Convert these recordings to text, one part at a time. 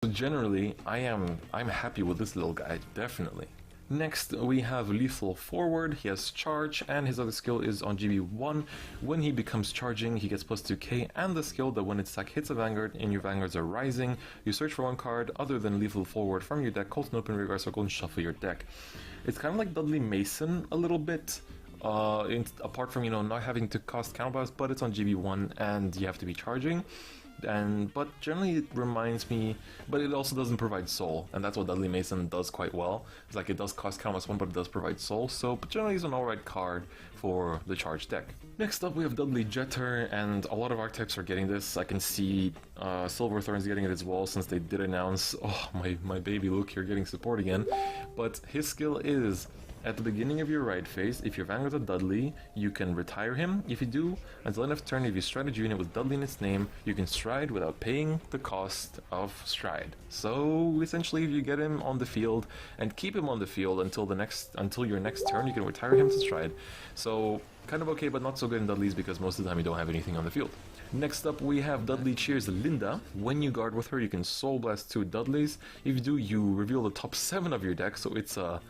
So generally, I'm happy with this little guy, definitely. Next, we have Lethal Forward. He has Charge, and his other skill is on GB1. When he becomes charging, he gets plus 2k, and the skill that when its attack hits a Vanguard and your Vanguards are rising, you search for one card other than Lethal Forward from your deck, call to an open rearguard circle, and shuffle your deck. It's kind of like Dudley Mason a little bit, apart from, not having to cost counterblast, but it's on GB1 and you have to be charging. But generally it reminds me, but it also doesn't provide soul, and that's what Dudley Mason does quite well. It's like it does cost count +1, but it does provide soul, so but generally it's an alright card for the charge deck. Next up we have Dudley Jetter, and a lot of archetypes are getting this. I can see Silverthorn's getting it as well, since they did announce, oh my baby Luke here getting support again. But his skill is, at the beginning of your ride phase, if your Vanguard's a Dudley, you can retire him. If you do, until end of turn, if you stride a unit with Dudley in its name, you can stride without paying the cost of stride. So essentially, if you get him on the field and keep him on the field until your next turn, you can retire him to stride. So kind of okay, but not so good in Dudleys because most of the time you don't have anything on the field. Next up we have Dudley Cheers Linda. When you guard with her, you can Soul Blast 2 Dudleys. If you do, you reveal the top 7 of your deck, so it's a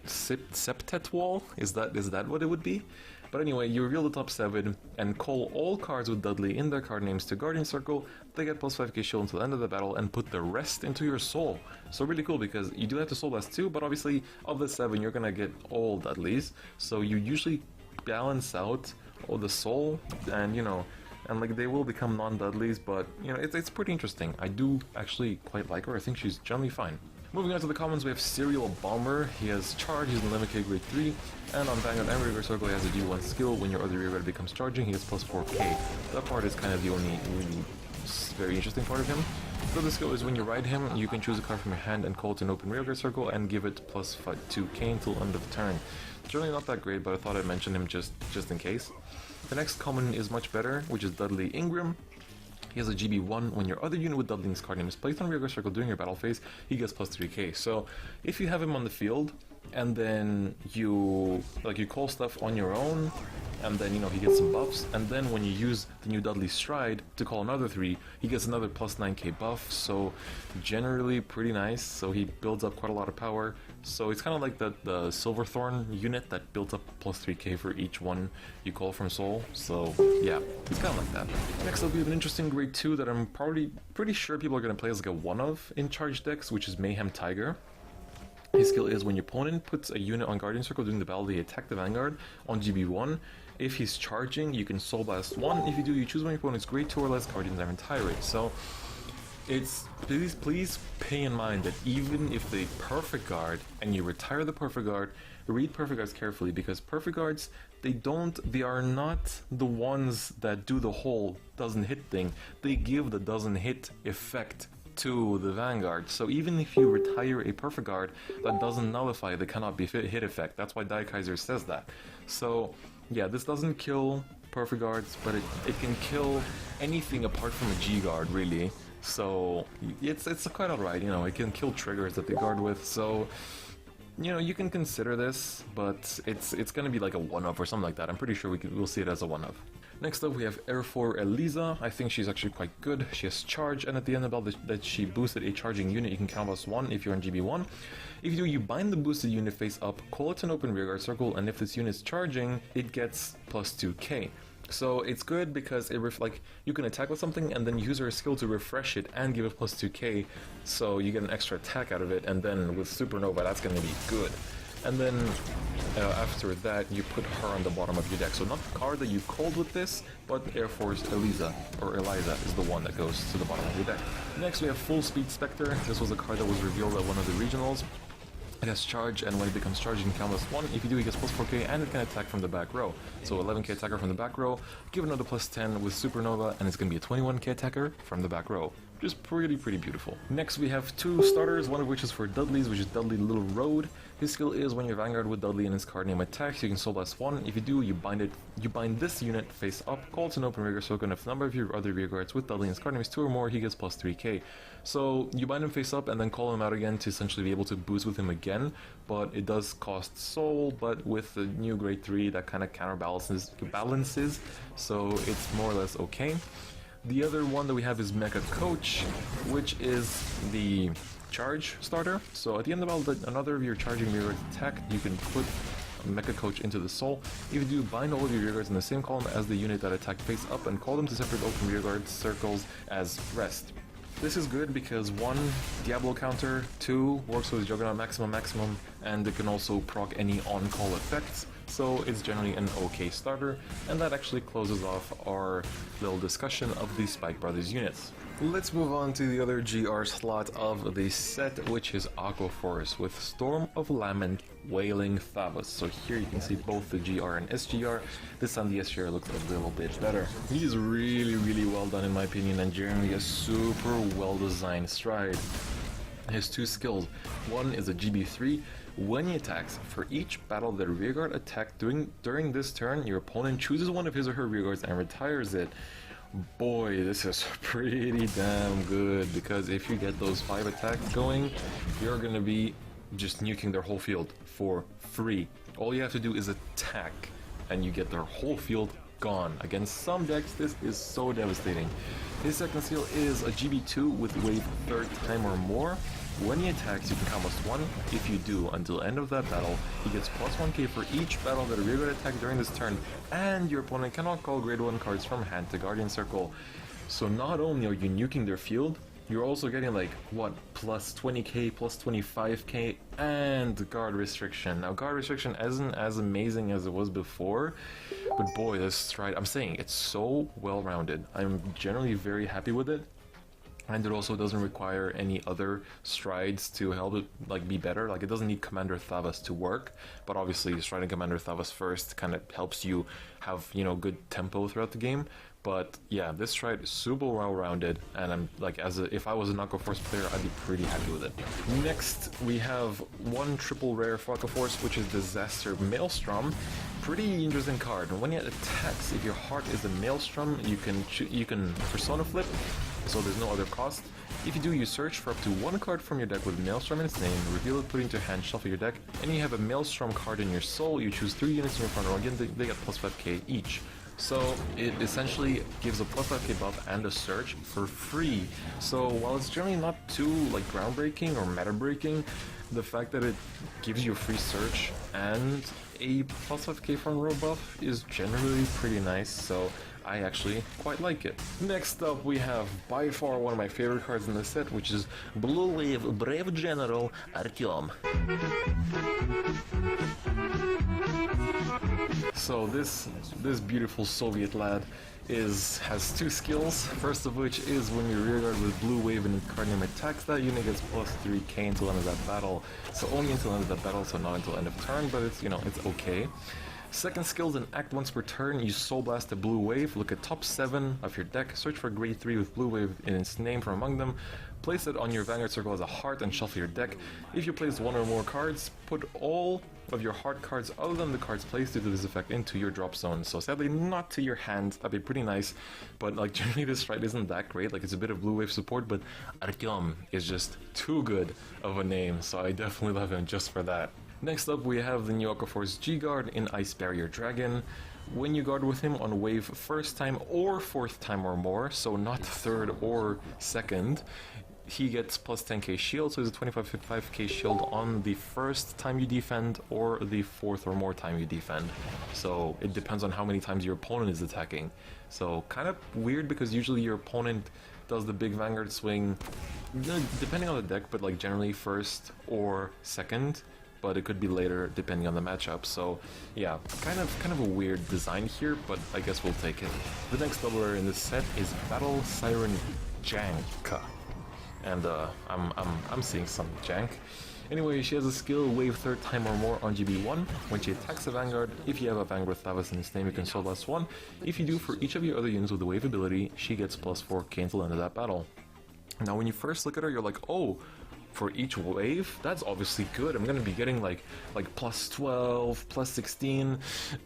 septet wall? Is that what it would be? But anyway, you reveal the top 7 and call all cards with Dudley in their card names to Guardian Circle. They get plus 5k shield until the end of the battle and put the rest into your soul. So really cool because you do have to Soul Blast 2, but obviously of the 7 you're gonna get all Dudleys. So you usually balance out all the soul, and and like they will become non-Dudleys, but it's pretty interesting. I do actually quite like her. I think she's generally fine. Moving on to the commons, we have Serial Bomber. He has Charge, he's an 11k grade 3, and on Vanguard and Rearguard Circle he has a G1 skill. When your other Rearguard becomes charging, he gets plus 4k. That part is kind of the only really very interesting part of him. So the skill is when you ride him, you can choose a card from your hand and call it an open Rearguard Circle and give it plus 2k until end of turn. Generally not that great, but I thought I'd mention him just in case. The next common is much better, which is Dudley Ingram. He has a GB1. When your other unit with Dudley in his card name is placed on Rearguard Circle during your battle phase, he gets plus 3k. So if you have him on the field, and then you call stuff on your own, and then he gets some buffs, and then when you use the new Dudley Stride to call another 3, he gets another plus 9k buff, so generally pretty nice. So he builds up quite a lot of power, so it's kind of like the Silverthorn unit that built up plus 3k for each one you call from Soul, so yeah, it's kind of like that. Next up we have an interesting grade 2 that I'm probably pretty sure people are going to play as like a 1-of in charge decks, which is Mayhem Tiger. His skill is when your opponent puts a unit on Guardian Circle during the battle, they attack the Vanguard on GB1. If he's charging, you can Soul Blast 1. If you do, you choose one of your opponent's grade 2 or less Guardians Iron Tirade. So it's please pay in mind that even if they Perfect Guard and you retire the Perfect Guard, read Perfect Guards carefully, because Perfect Guards, they are not the ones that do the whole doesn't hit thing. They give the doesn't hit effect to the Vanguard. So even if you retire a Perfect Guard, that doesn't nullify the cannot be hit effect. That's why Daikaiser says that. So yeah, this doesn't kill Perfect Guards, but it can kill anything apart from a G Guard, really. So it's quite alright, it can kill triggers that they guard with, so you can consider this, but it's gonna be like a 1-of or something like that. I'm pretty sure we'll see it as a 1-of. Next up we have Air 4 Eliza. I think she's actually quite good. She has Charge, and at the end of the battle that she boosted a charging unit, you can count +1 if you're on GB1. If you do, you bind the boosted unit face up, call it an open Rearguard Circle, and if this unit's charging, it gets plus 2k. So it's good because you can attack with something and then use her skill to refresh it and give it plus 2k, so you get an extra attack out of it, and then with Supernova that's going to be good. And then after that you put her on the bottom of your deck. So not the card that you called with this, but Air Force Eliza is the one that goes to the bottom of your deck. Next we have Full Speed Spectre. This was a card that was revealed at one of the regionals. It has Charge, and when it becomes charged, you can count +1. If you do, it gets plus 4k, and it can attack from the back row. So 11k attacker from the back row, give another plus 10 with Supernova, and it's going to be a 21k attacker from the back row. Which is pretty beautiful. Next we have 2 starters, one of which is for Dudley's, which is Dudley Little Road. His skill is when your Vanguard with Dudley in his card name attacks, you can Soul Blast 1. If you do, you bind this unit face up, call it an open Rearguard Circle, and if the number of your other Rearguards with Dudley in his card name is 2 or more, he gets plus 3k. So you bind him face up and then call him out again to essentially be able to boost with him again, but it does cost soul, but with the new grade 3 that kind of counterbalances, so it's more or less okay. The other one that we have is Mecha Coach, which is the charge starter. So at the end of battle, another of your charging rearguards attack, you can put Mecha Coach into the soul. If you do, bind all of your rearguards in the same column as the unit that attacked face up and call them to separate open rearguard circles as rest. This is good because 1, Diablo counter, 2, works with Juggernaut maximum, and it can also proc any on-call effects, so it's generally an okay starter, and that actually closes off our little discussion of the Spike Brothers units. Let's move on to the other GR slot of the set, which is Aquaforce with Storm of Lament, Wailing Thavas. So here you can see both the GR and SGR. This time the SGR looks a little bit better. He is really well done in my opinion, and generally a super well designed stride. His 2 skills. One is a GB3. When he attacks, for each battle that rearguard attack during this turn, your opponent chooses one of his or her rearguards and retires it. Boy, this is pretty damn good, because if you get those 5 attacks going, you're gonna be just nuking their whole field for free. All you have to do is attack, and you get their whole field gone. Against some decks, this is so devastating. His second skill is a GB2 with wave 3rd time or more. When he attacks, you can count +1. If you do, until end of that battle, he gets +1k for each battle that a rearguard attack during this turn, and your opponent cannot call grade 1 cards from hand to Guardian Circle. So not only are you nuking their field, you're also getting like, what, +20k, +25k, and guard restriction. Now guard restriction isn't as amazing as it was before, but boy, this stride, I'm saying, it's so well rounded. I'm generally very happy with it. And it also doesn't require any other strides to help it like be better. Like it doesn't need Commander Thavas to work, but obviously striding Commander Thavas first kind of helps you have, you know, good tempo throughout the game. But yeah, this stride is super well rounded, and I'm like, if I was an Aquaforce player, I'd be pretty happy with it. Next, we have one triple rare for Aquaforce, which is Disaster Maelstrom. Pretty interesting card. And when it attacks, if your heart is a Maelstrom, you can Persona Flip, so there's no other cost. If you do, you search for up to 1 card from your deck with Maelstrom in its name, reveal it, put it into hand, shuffle your deck, and you have a Maelstrom card in your soul. You choose 3 units in your front row. Again, they get +5k each. So it essentially gives a +5k buff and a search for free. So while it's generally not too like groundbreaking or meta breaking, the fact that it gives you a free search and a +5k front row buff is generally pretty nice. So I actually quite like it. Next up, we have by far one of my favorite cards in the set, which is Blue Wave Brave General Artyom. So this beautiful Soviet lad has 2 skills. First of which is when your rearguard with Blue Wave and card name attacks, that unit gets +3k until end of that battle. So only until end of that battle, so not until end of turn, but it's, you know, it's okay. Second skill is an act once per turn. You Soul Blast a Blue Wave, look at top 7 of your deck, search for grade 3 with Blue Wave in its name from among them, place it on your Vanguard Circle as a heart and shuffle your deck. If you place 1 or more cards, put all of your heart cards other than the cards placed due to this effect into your drop zone. So sadly not to your hand, that'd be pretty nice, but like generally this stride isn't that great. Like it's a bit of Blue Wave support, but Artyom is just too good of a name, so I definitely love him just for that. Next up, we have the new Aquaforce G-Guard in Ice Barrier Dragon. When you guard with him on wave 1st time or 4th time or more, so not 3rd or 2nd, he gets +10k shield, so it's a 25k shield on the 1st time you defend or the 4th or more time you defend. So it depends on how many times your opponent is attacking. So kind of weird, because usually your opponent does the big Vanguard swing, depending on the deck, but like generally 1st or 2nd. But it could be later depending on the matchup. So yeah, kind of a weird design here, but I guess we'll take it. The next doubler in this set is Battle Siren Jank, and I'm seeing some jank. Anyway, she has a skill wave 3rd time or more on GB1. When she attacks a Vanguard, if you have a Vanguard Thavas in its name, you can Soul Blast 1. If you do, for each of your other units with the wave ability, she gets +4k until the end of that battle. Now when you first look at her, you're like, oh, for each wave, that's obviously good. I'm gonna be getting like +12, +16.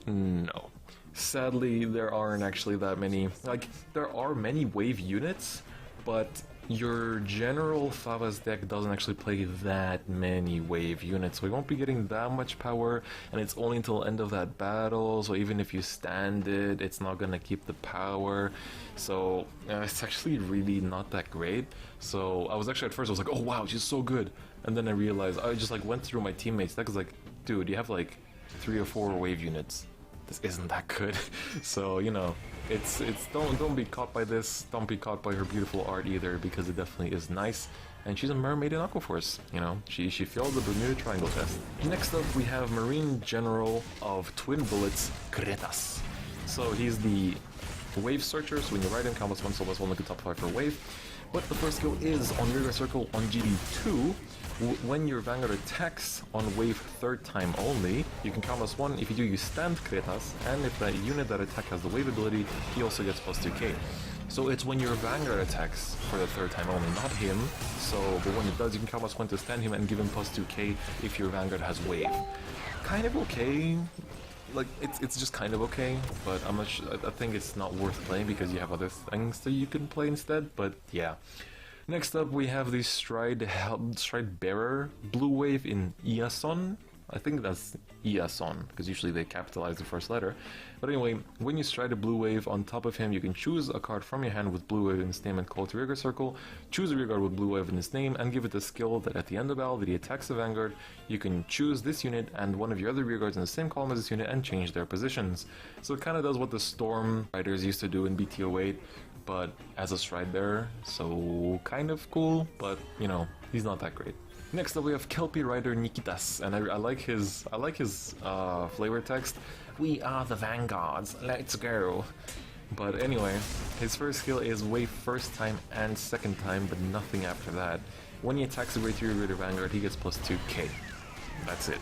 No. Sadly, there aren't actually that many. Like, there are many wave units, but your general Favas deck doesn't actually play that many wave units, so we won't be getting that much power, and it's only until end of that battle, so even if you stand it, it's not gonna keep the power, so it's actually really not that great. So I was actually, at first I was like, oh wow, she's so good, and then I realized, I just like went through my teammates' deck, was like, dude, you have like 3 or 4 wave units. This isn't that good. So, you know, it's don't be caught by this, don't be caught by her beautiful art either, because it definitely is nice. And she's a mermaid in Aquaforce, you know, she failed the Bermuda Triangle test. Next up we have Marine General of Twin Bullets, Kretas. So he's the Wave Searcher, so when you ride him, combos 1 soul plus 1 look at top 5 for wave. But the first skill is on Rearguard Circle on GB2. When your Vanguard attacks on wave 3rd time only, you can count as 1. If you do, you stand Kretas, and if that unit that attack has the wave ability, he also gets plus 2k. So it's when your Vanguard attacks for the 3rd time only, not him. So, but when it does, you can count as 1 to stand him and give him plus 2k if your Vanguard has wave. Kind of okay. Like, it's just kind of okay, but I'm not sure, I think it's not worth playing because you have other things that you can play instead, but yeah. Next up we have the Stride Bearer Blue Wave in Iason. I think that's Iason, because usually they capitalize the first letter. But anyway, when you stride a blue wave on top of him, you can choose a card from your hand with blue wave in its name and call it to Rearguard Circle, choose a rearguard with blue wave in its name, and give it the skill that at the end of battle that he attacks the Vanguard, you can choose this unit and one of your other rearguards in the same column as this unit and change their positions. So it kind of does what the Storm Riders used to do in BT08, but as a stride bearer, so kind of cool, but you know, he's not that great. Next up we have Kelpie Rider Nikitas, and I like his flavor text. We are the Vanguards, let's go. But anyway, his first skill is wave 1st time and 2nd time, but nothing after that. When he attacks a grade 3 Raider Vanguard, he gets plus 2k. That's it.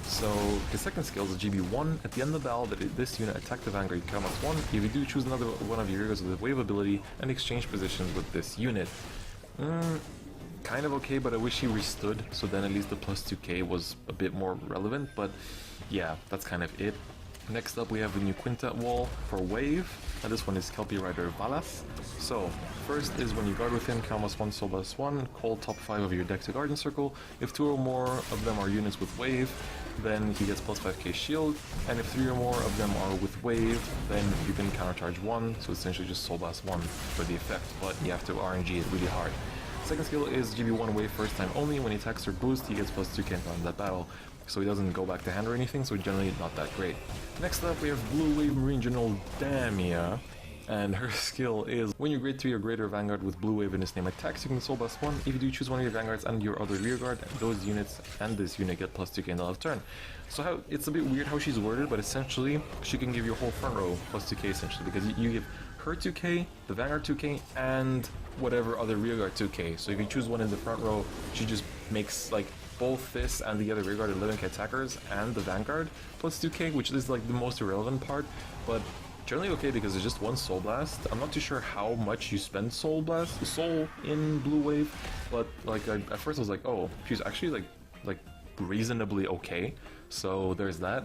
So his second skill is a GB1. At the end of the battle, that this unit attack the Vanguard, you count as 1. If you do, choose another one of your rearguards with a wave ability and exchange positions with this unit. Kind of okay, but I wish he restood, so then at least the plus 2k was a bit more relevant, but yeah, that's kind of it. Next up we have the new Quintet wall for wave, and this one is Kelpie Rider Valas. So, first is when you guard with him, count as 1 soul plus 1, call top 5 of your deck to Garden Circle. If 2 or more of them are units with wave, then he gets plus 5k shield, and if 3 or more of them are with wave, then you can countercharge 1, so essentially just soul blast 1 for the effect, but you have to RNG it really hard. Second skill is GB1 wave 1st time only. When he attacks or boost, he gets plus 2k on that battle, so he doesn't go back to hand or anything, so generally not that great. Next up we have Blue Wave Marine General Damia, and her skill is when your grade 3 or greater Vanguard with blue wave in its name attacks, you can soul blast 1. If you do, choose one of your Vanguards and your other rearguard, those units and this unit get plus 2k in the left turn. So it's a bit weird how she's worded, but essentially she can give your whole front row plus 2k essentially, because you give her 2k, the Vanguard 2k, and whatever other rearguard 2k. So if you choose one in the front row, she just makes like both this and the other rearguard 11k attackers and the Vanguard plus 2k, which is like the most irrelevant part, but generally okay because it's just one soul blast. I'm not too sure how much you spend soul in blue wave, but like at first I was like, oh, she's actually like reasonably okay, so there's that.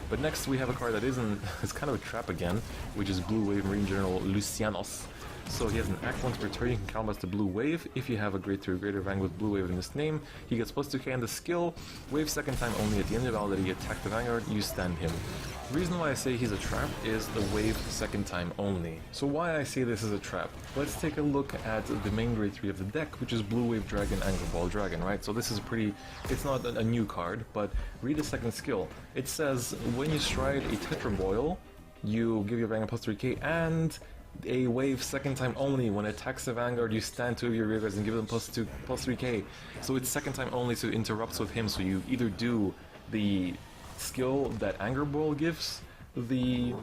But next we have a card that it's kind of a trap again, which is Blue Wave Marine General Lucianos. So he has an act once per turn, you can combust the blue wave. If you have a grade 3 or greater Vanguard with blue wave in his name, he gets plus 2k, and the skill, wave 2nd time only. At the end of battle that he attacked the Vanguard, you stand him. The reason why I say he's a trap is the wave 2nd time only. So why I say this is a trap? Let's take a look at the main grade 3 of the deck, which is Blue Wave Dragon, Anchor Ball Dragon, right? So this is it's not a new card, but read the second skill. It says, when you stride a Tetraboil, you give your Vanguard plus 3k, and a wave 2nd time only. When it attacks the Vanguard, you stand 2 of your rearguards and give them plus 3k. So it's 2nd time only, so it interrupts with him, so you either do the skill that Anger Boil gives the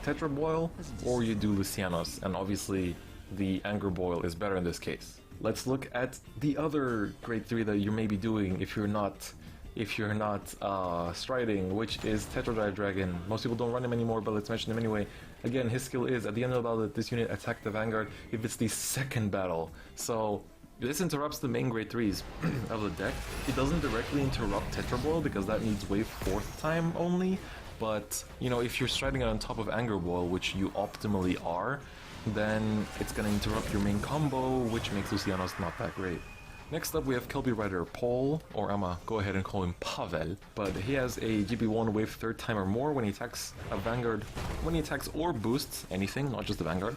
Tetraboil, or you do Lucianos, and obviously the Anger Boil is better in this case. Let's look at the other grade 3 that you may be doing if you're not striding, which is Tetradrive Dragon. Most people don't run him anymore, but let's mention him anyway. Again, his skill is, at the end of the battle, this unit attack the Vanguard if it's the 2nd battle. So this interrupts the main grade 3s of the deck. It doesn't directly interrupt Tetraboil because that needs wave 4th time only, but you know, if you're striding on top of Anger Boil, which you optimally are, then it's gonna interrupt your main combo, which makes Luciano's not that great. Next up we have Kelpie Rider Paul, or I'ma go ahead and call him Pavel, but he has a GB1 wave third time or more when he attacks a Vanguard. When he attacks or boosts anything, not just the Vanguard,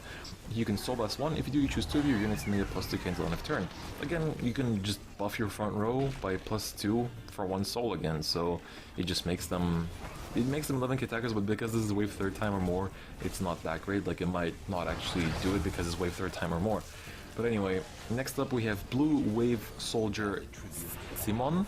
you can Soul Blast 1. If you do, you choose 2 of your units and make it +2 until end of turn. Again, you can just buff your front row by +2 for 1 soul again, so it just makes them... It makes them 11k attackers, but because this is wave third time or more, it's not that great. Like, it might not actually do it because it's wave third time or more. But anyway, next up we have Blue Wave Soldier Simon?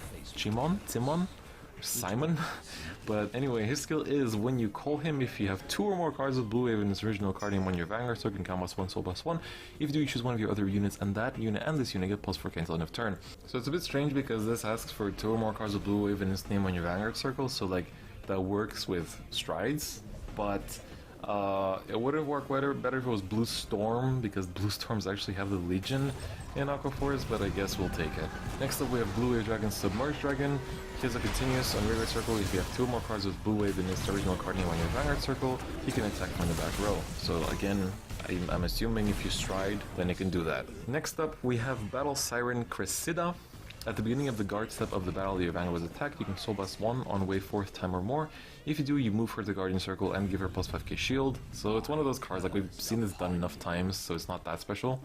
But anyway, his skill is when you call him, if you have 2 or more cards with Blue Wave in his original card name on your Vanguard, so you can count +1, soul +1. If you do, you choose one of your other units, and that unit and this unit get +4 until end of turn. So it's a bit strange because this asks for 2 or more cards with Blue Wave in his name on your Vanguard circle, so like that works with strides, but it would have worked better if it was Blue Storm, because Blue Storms actually have the Legion in Aquaforce, but I guess we'll take it. Next up we have Blue Wave Dragon Submerged Dragon. He has a continuous on Vanguard circle. If you have 2 or more cards with Blue Wave in his original card name on your Vanguard circle, he can attack from the back row. So again, I'm assuming if you stride, then it can do that. Next up we have Battle Siren Cressida. At the beginning of the guard step of the battle your Vanguard was attacked, you can Soul Blast 1 on wave 4th time or more. If you do, you move her to the Guardian Circle and give her +5k shield. So it's one of those cards, like we've seen this done enough times, so it's not that special.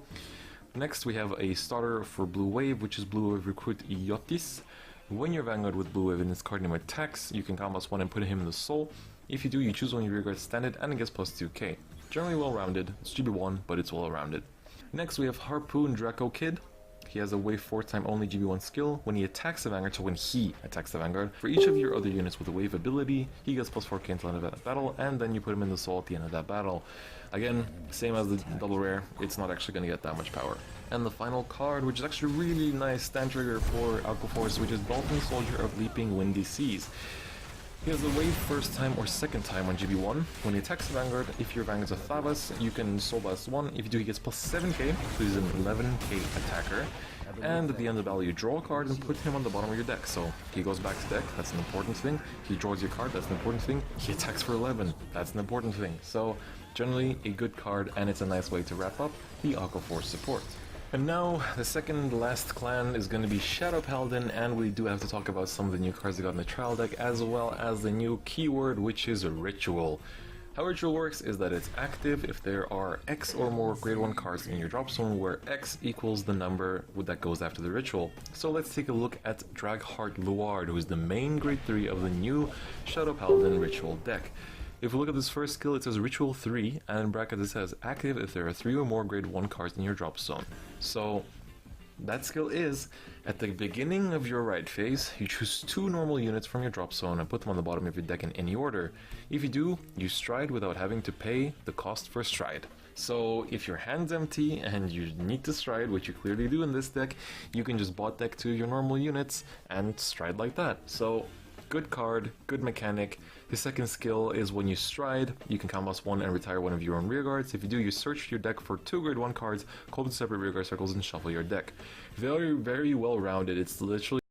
Next we have a starter for Blue Wave, which is Blue Wave Recruit Iotis. When your Vanguard with Blue Wave in its card name attacks, you can combo +1 and put him in the soul. If you do, you choose one of your rear guards standard and it gets +2k. Generally well rounded, it's GB1, but it's well rounded. Next we have Harpoon Draco Kid. He has a wave 4th time only GB1 skill. When he attacks the Vanguard, so when he attacks the Vanguard, for each of your other units with a wave ability, he gets +4k until the end of that battle, and then you put him in the soul at the end of that battle. Again, same as the double rare, it's not actually going to get that much power. And the final card, which is actually really nice stand trigger for Aquaforce, which is Dolphin Soldier of Leaping Windy Seas. He has a wave 1st time or 2nd time on GB1. When he attacks the Vanguard, if your Vanguard's a Thavas, you can Soul Blast 1. If you do, he gets +7k, so he's an 11k attacker. And at the end of the battle, you draw a card and put him on the bottom of your deck. So he goes back to deck, that's an important thing. He draws your card, that's an important thing. He attacks for 11, that's an important thing. So generally a good card, and it's a nice way to wrap up the Aquaforce support. And now, the second last clan is going to be Shadow Paladin, and we do have to talk about some of the new cards they got in the trial deck, as well as the new keyword, which is Ritual. How Ritual works is that it's active if there are X or more grade 1 cards in your drop zone, where X equals the number that goes after the Ritual. So let's take a look at Dragheart Luard, who is the main grade 3 of the new Shadow Paladin Ritual deck. If we look at this first skill, it says Ritual 3, and in brackets it says active if there are 3 or more grade 1 cards in your drop zone. So that skill is, at the beginning of your ride phase, you choose 2 normal units from your drop zone and put them on the bottom of your deck in any order. If you do, you stride without having to pay the cost for stride. So if your hand's empty and you need to stride, which you clearly do in this deck, you can just bot deck 2 of your normal units and stride like that. So good card, good mechanic. His second skill is when you stride, you can combo +1 and retire one of your own rearguards. If you do, you search your deck for 2 grade 1 cards, call them separate rearguard circles, and shuffle your deck. Very, very well rounded. It's literally